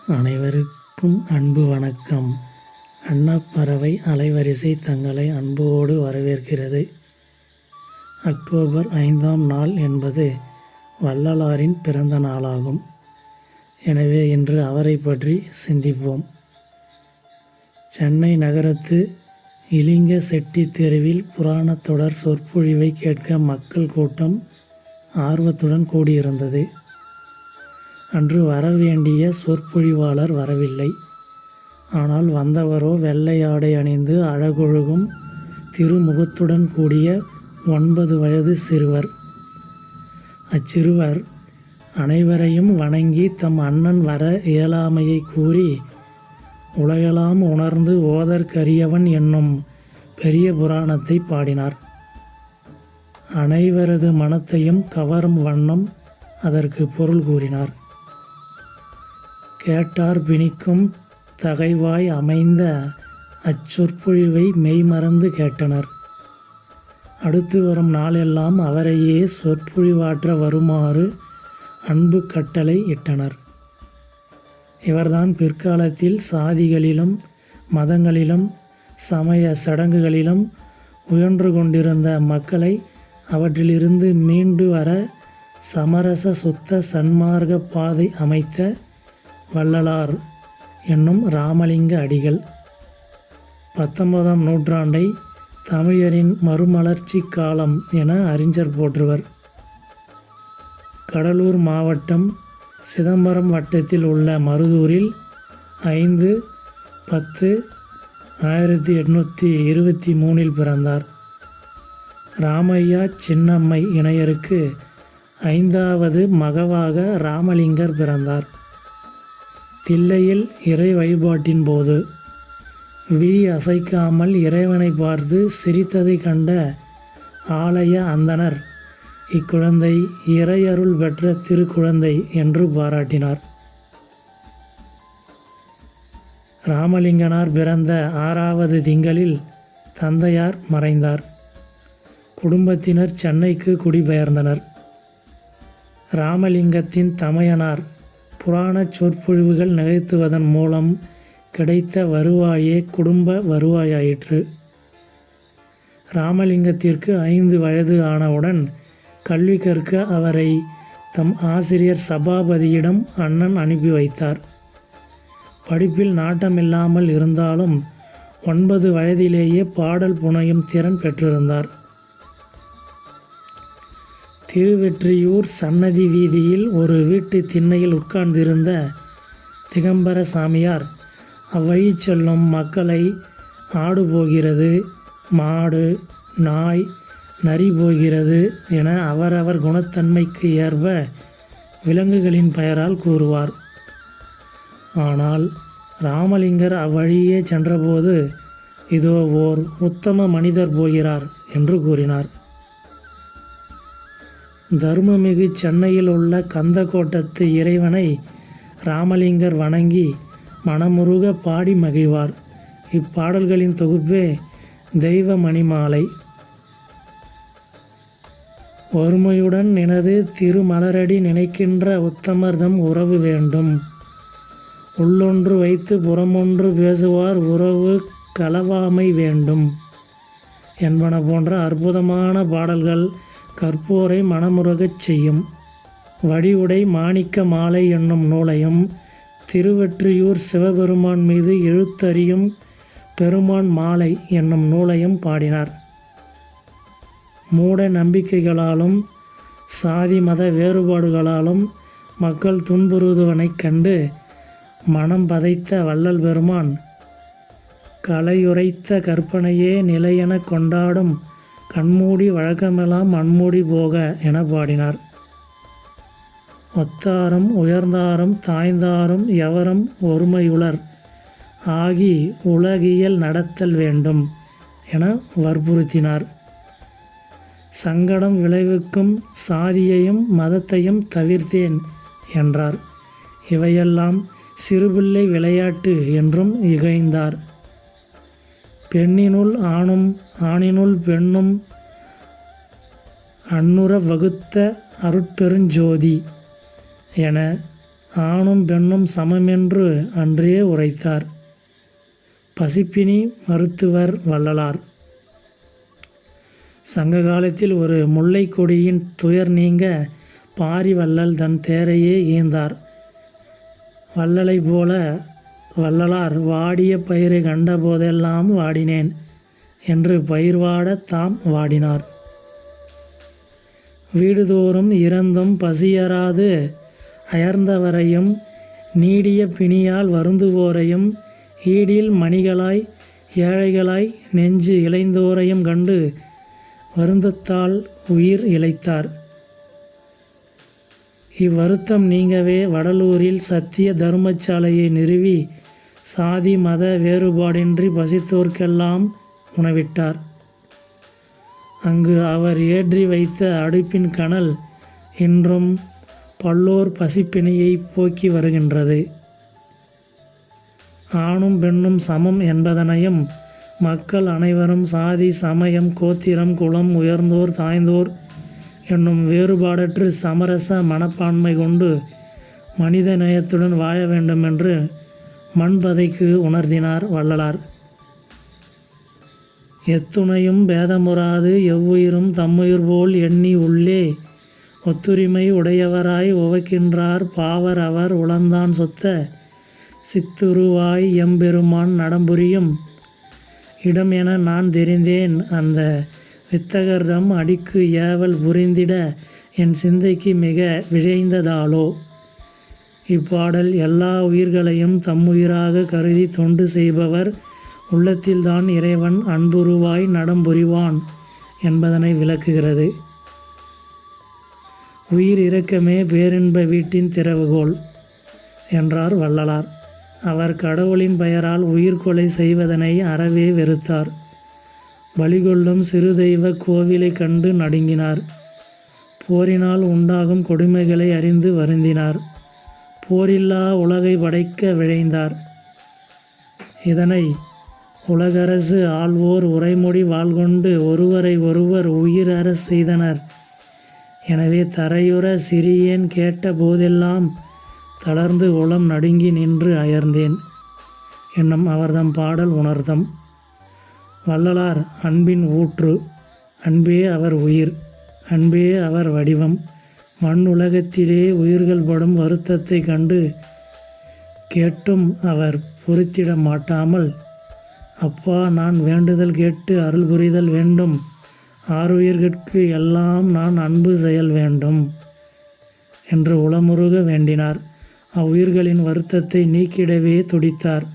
அனைவருக்கும் அன்பு வணக்கம். அன்னப்பறவை அலைவரிசை தங்களை அன்போடு வரவேற்கிறது. அக்டோபர் 5ஆம் நாள் என்பது வள்ளலாரின் பிறந்த நாளாகும். எனவே இன்று அவரை பற்றி சிந்திப்போம். சென்னை நகரத்து இலிங்க செட்டி தெருவில் புராணத் தொடர் சொற்பொழிவை கேட்க மக்கள் கூட்டம் ஆர்வத்துடன் கூடியிருந்தது. அன்று வரவேண்டிய சொற்பொழிவாளர் வரவில்லை. ஆனால் வந்தவரோ வெள்ளை ஆடை அணிந்து அழகொழுகும் திருமுகத்துடன் கூடிய 9 வயது சிறுவர். அச்சிறுவர் அனைவரையும் வணங்கி தம் அண்ணன் வர இயலாமையை கூறி உலகெல்லாம் உணர்ந்து ஓதற்கரியவன் என்னும் பெரிய புராணத்தை பாடினார். அனைவரது மனத்தையும் கவரும் வண்ணம் அதற்கு பொருள் கூறினார். கேட்டார் பிணிக்கும் தகைவாய் அமைந்த அச்சொற்பொழிவை மெய்மறந்து கேட்டனர். அடுத்து வரும் நாளெல்லாம் அவரையே சொற்பொழிவாற்ற வருமாறு அன்பு கட்டளை இட்டனர். இவர்தான் பிற்காலத்தில் சாதிகளிலும் மதங்களிலும் சமய சடங்குகளிலும் உயன்று கொண்டிருந்த மக்களை அவற்றிலிருந்து மீண்டு வர சமரச சுத்த சன்மார்க்க பாதை அமைத்த வள்ளலார் என்னும் இராமலிங்க அடிகள். 19ஆம் நூற்றாண்டை தமிழரின் மறுமலர்ச்சி காலம் என அறிஞர் போற்றுவர். கடலூர் மாவட்டம் சிதம்பரம் வட்டத்தில் உள்ள மருதூரில் 5/10/1823 பிறந்தார். ராமையா சின்னம்மை இணையருக்கு 5வது மகவாக இராமலிங்கர் பிறந்தார். தில்லையில் இறை வழிபாட்டின் போது விழி அசைக்காமல் இறைவனை பார்த்து சிரித்ததை கண்ட ஆலய அந்தணர் இக்குழந்தை இறையருள் பெற்ற திருக்குழந்தை என்று பாராட்டினார். இராமலிங்கனார் பிறந்த 6வது திங்களில் தந்தையார் மறைந்தார். குடும்பத்தினர் சென்னைக்கு குடிபெயர்ந்தனர். இராமலிங்கத்தின் தமையனார் புராணச் சொற்பொழிவுகள் நிகழ்த்துவதன் மூலம் கிடைத்த வருவாயே குடும்ப வருவாயாயிற்று. இராமலிங்கத்திற்கு 5 வயது ஆனவுடன் கல்வி கற்க அவரை தம் ஆசிரியர் சபாபதியிடம் அண்ணன் அனுப்பி வைத்தார். படிப்பில் நாட்டமில்லாமல் இருந்தாலும் 9 வயதிலேயே பாடல் புனையும் திறன் பெற்றிருந்தார். திருவெற்றியூர் சன்னதி வீதியில் ஒரு வீட்டு திண்ணையில் உட்கார்ந்திருந்த திகம்பர சாமியார் அவ்வழி செல்லும் மக்களை ஆடு போகிறது, மாடு, நாய், நரி போகிறது என அவரவர் குணத்தன்மைக்கு ஏற்ப விலங்குகளின் பெயரால் கூறுவார். ஆனால் இராமலிங்கர் அவ்வழியே சென்றபோது இதோ ஓர் உத்தம மனிதர் போகிறார் என்று கூறினார். தர்மமிகு சென்னையில் உள்ள கந்தக்கோட்டத்து இறைவனை இராமலிங்கர் வணங்கி மனமுருக பாடி மகிழ்வார். இப்பாடல்களின் தொகுப்பே தெய்வ மணிமாலை. ஒருமையுடன் நினது திருமலரடி நினைக்கின்ற உத்தமர்தம் உறவு வேண்டும். உள்ளொன்று வைத்து புறமொன்று பேசுவார் உறவு கலவாமை வேண்டும் என்பன போன்ற அற்புதமான பாடல்கள் கற்போரை மனமுருகச் செய்யும். வடிவுடை மாணிக்க மாலை என்னும் நூலையும் திருவெற்றியூர் சிவபெருமான் மீது எழுத்தறியும் பெருமான் மாலை என்னும் நூலையும் பாடினார். மூட நம்பிக்கைகளாலும் சாதி மத வேறுபாடுகளாலும் மக்கள் துன்புறுவதைக் கண்டு மனம் பதைத்த வள்ளல் பெருமான் கலையுரைத்த கற்பனையே நிலையென கொண்டாடும் கண்மூடி வழக்கமெல்லாம் மண்மூடி போக என பாடினார். ஒத்தாரும் உயர்ந்தாரும் தாய்ந்தாரும் எவரும் ஒருமையுளர் ஆகி உலகியல் நடத்தல் வேண்டும் என வற்புறுத்தினார். சங்கடம் விளைவிக்கும் சாதியையும் மதத்தையும் தவிர்த்தேன் என்றார். இவையெல்லாம் சிறுபிள்ளை விளையாட்டு என்றும் இகழ்ந்தார். பெண்ணினுள் ஆணும் ஆணினுள் பெண்ணும் அன்னுற வகுத்த அருட்பெருஞ்சோதி என ஆணும் பெண்ணும் சமமென்று அன்றே உரைத்தார். பசிப்பினி மருத்துவர் வள்ளலார். சங்க காலத்தில் ஒரு முல்லை கொடியின் துயர் நீங்க பாரி வள்ளல் தன் தேரையே ஈந்தார். வள்ளலை போல வள்ளலார் வாடிய பயிரை கண்ட போதெல்லாம் வாடினேன் என்று பயிர் வாட தாம் வாடினார். வீடுதோறும் இறந்தும் பசியறாது அயர்ந்தவரையும் நீடிய பிணியால் வருந்துவோரையும் ஈடில் மணிகளாய் ஏழைகளாய் நெஞ்சு இளைந்தோரையும் கண்டு வருந்தத்தால் உயிர் இளைத்தார். இவ்வருத்தம் நீங்கவே வடலூரில் சத்திய தர்மசாலையை நிறுவி சாதி மத வேறுபாடின்றி பசித்தோர்க்கெல்லாம் உணவிட்டார். அங்கு அவர் ஏற்றி வைத்த அடுப்பின் கனல் இன்றும் பல்லோர் பசிப்பிணியை போக்கி வருகின்றது. ஆணும் பெண்ணும் சமம் என்பதனையும் மக்கள் அனைவரும் சாதி சமயம் கோத்திரம் குலம் உயர்ந்தோர் தாய்ந்தோர் என்னும் வேறுபாடற்று சமரச மனப்பான்மை கொண்டு மனித நேயத்துடன் வாழ வேண்டுமென்று மண்பதைக்கு உணர்த்தினார் வள்ளலார். எத்துணையும் பேதமுறாது எவ்வுயிரும் தம்முயிர் போல் எண்ணி உள்ளே ஒத்துரிமை உடையவராய் உவக்கின்றார் பாவர் அவர் உளந்தான் சொத்த சித்துருவாய் எம்பெருமான் நடம்புரியும் இடம் என நான் தெரிந்தேன் அந்த வித்தகர்தம் அடிக்கு ஏவல் புரிந்திட என் சிந்தைக்கு மிக விழைந்ததாலோ. இப்பாடல் எல்லா உயிர்களையும் தம்முயிராக கருதி தொண்டு செய்பவர் உள்ளத்தில்தான் இறைவன் அன்புருவாய் நடம்புரிவான் என்பதனை விளக்குகிறது. உயிர் இரக்கமே பேரின்ப வீட்டின் திறவுகோல் என்றார் வள்ளலார். அவர் கடவுளின் பெயரால் உயிர் கொலை செய்வதனை அறவே வெறுத்தார். பலிகொள்ளும் சிறு தெய்வ கோவிலை கண்டு நடுங்கினார். போரினால் உண்டாகும் கொடுமைகளை அறிந்து வருந்தினார். போரில்லா உலகை படைக்க விழைந்தார். இதனை உலகரசு ஆள்வோர் உரைமொழி வாழ்கொண்டு ஒருவரை ஒருவர் உயிர் அற செய்தனர். எனவே தரையுற சிறியேன் கேட்ட போதெல்லாம் தளர்ந்து உளம் நடுங்கி நின்று அயர்ந்தேன் என்னும் அவர்தம் பாடல் உணர்த்தம். வள்ளலார் அன்பின் ஊற்று. அன்பே அவர் உயிர். அன்பே அவர் வடிவம். மண் உலகத்திலே உயிர்கள் படும் வருத்தத்தை கண்டு கேட்டும் அவர் பொறுத்திட மாட்டாமல், அப்பா நான் வேண்டுதல் கேட்டு அருள் புரிதல் வேண்டும், ஆறுயிர்கட்கு எல்லாம் நான் அன்பு செயல் வேண்டும் என்று உளமுருக வேண்டினார். அவ்வுயிர்களின் வருத்தத்தை நீக்கிடவே துடித்தார்.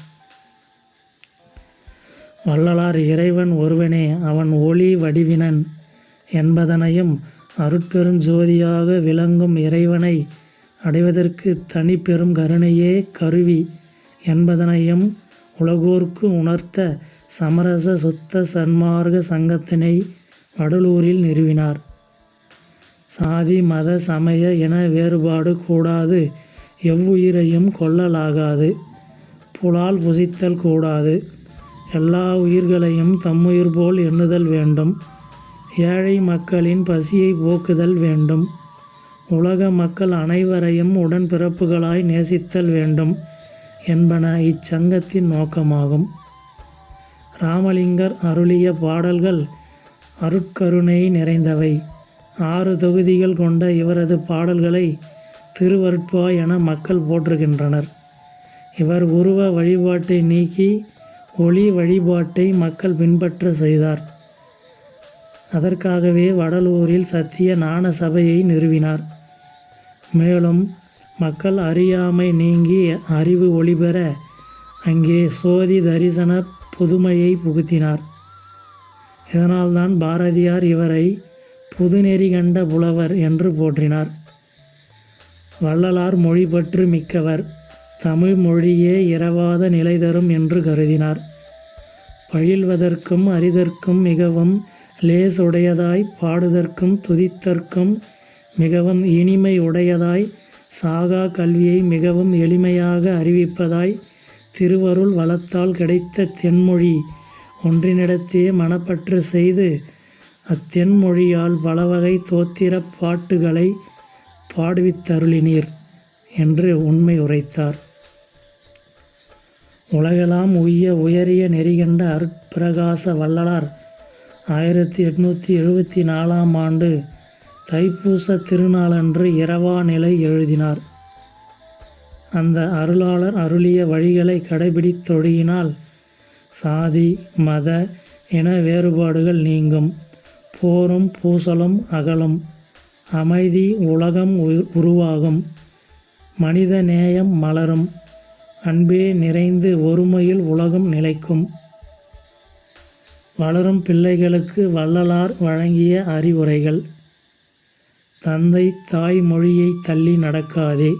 வள்ளலார் இறைவன் ஒருவனே, அவன் ஒளி வடிவினன் என்பதனையும் அருட்பெரும் ஜோதியாக விளங்கும் இறைவனை அடைவதற்கு தனிப்பெரும் கருணையே கருவி என்பதனையும் உலகோர்க்கு உணர்த்த சமரச சுத்த சன்மார்க்க சங்கத்தினை வடலூரில் நிறுவினார். சாதி மத சமய என வேறுபாடு கூடாது, எவ்வுயிரையும் கொல்லலாகாது, புலால் புசித்தல் கூடாது, எல்லா உயிர்களையும் தம்முயிர் போல் எண்ணுதல் வேண்டும், ஏழை மக்களின் பசியை போக்குதல் வேண்டும், உலக மக்கள் அனைவரையும் உடன்பிறப்புகளாய் நேசித்தல் வேண்டும் என்பன இச்சங்கத்தின் நோக்கமாகும். ராமலிங்கர் அருளிய பாடல்கள் அருட்கருணை நிறைந்தவை. 6 தொகுதிகள் கொண்ட இவரது பாடல்களை திருவருட்பா என மக்கள் போற்றுகின்றனர். இவர் உருவ வழிபாட்டை நீக்கி ஒளி வழிபாட்டை மக்கள் பின்பற்ற செய்தார். அதற்காகவே வடலூரில் சத்திய ஞான சபையை நிறுவினார். மேலும் மக்கள் அறியாமை நீங்கி அறிவு ஒளிபெற அங்கே சோதி தரிசன புதுமையை புகுத்தினார். இதனால்தான் பாரதியார் இவரை புதுநெறி கண்ட புலவர் என்று போற்றினார். வள்ளலார் மொழிபற்று மிக்கவர். தமிழ் மொழியே இரவாத நிலை தரும் என்று கருதினார். பயில்வதற்கும் அறிதற்கும் மிகவும் லேசுடையதாய், பாடுதற்கும் துதித்தற்கும் மிகவும் இனிமை உடையதாய், சாகா கல்வியை மிகவும் எளிமையாக அறிவிப்பதாய், திருவருள் வளத்தால் கிடைத்த தென்மொழி ஒன்றினிடத்தே மனப்பற்று செய்து அத்தென்மொழியால் பலவகை தோத்திர பாட்டுகளை பாடுவித்தருளினீர் என்று உண்மை உரைத்தார். உலகெல்லாம் உய்ய உயரிய நெறிகண்ட அருட்பிரகாச வள்ளலார் 1874ஆம் ஆண்டு தைப்பூச திருநாளன்று இரவா நிலை எழுதினார். அந்த அருளாளர் அருளிய வழிகளை கடைபிடித்தொழுகினால் சாதி மத இன வேறுபாடுகள் நீங்கும், போரும் பூசலும் அகலும், அமைதி உலகம் உருவாகும், மனித நேயம் மலரும், அன்பே நிறைந்து ஒருமையில் உலகம் நிலைக்கும். வளரும் பிள்ளைகளுக்கு வள்ளலார் வழங்கிய அறிவுரைகள். தந்தை தாய் மொழியை தள்ளி நடக்காதே,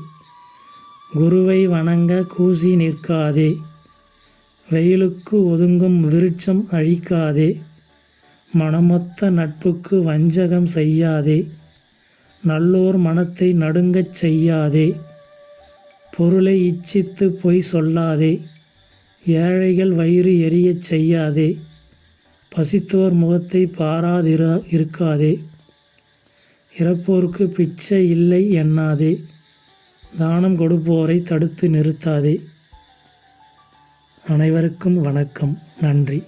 குருவை வணங்க கூசி நிற்காதே, வெயிலுக்கு ஒதுங்கும் விருட்சம் அழிக்காதே, மனமொத்த நட்புக்கு வஞ்சகம் செய்யாதே, நல்லோர் மனத்தை நடுங்கச் செய்யாதே, பொருளை இச்சித்து பொய் சொல்லாதே, ஏழைகள் வயிறு எரியச் செய்யாதே, பசித்தோர் முகத்தை இருக்காதே, இறப்போருக்கு பிச்சை இல்லை எண்ணாதே, தானம் கொடுப்போரை தடுத்து நிறுத்தாதே. அனைவருக்கும் வணக்கம். நன்றி.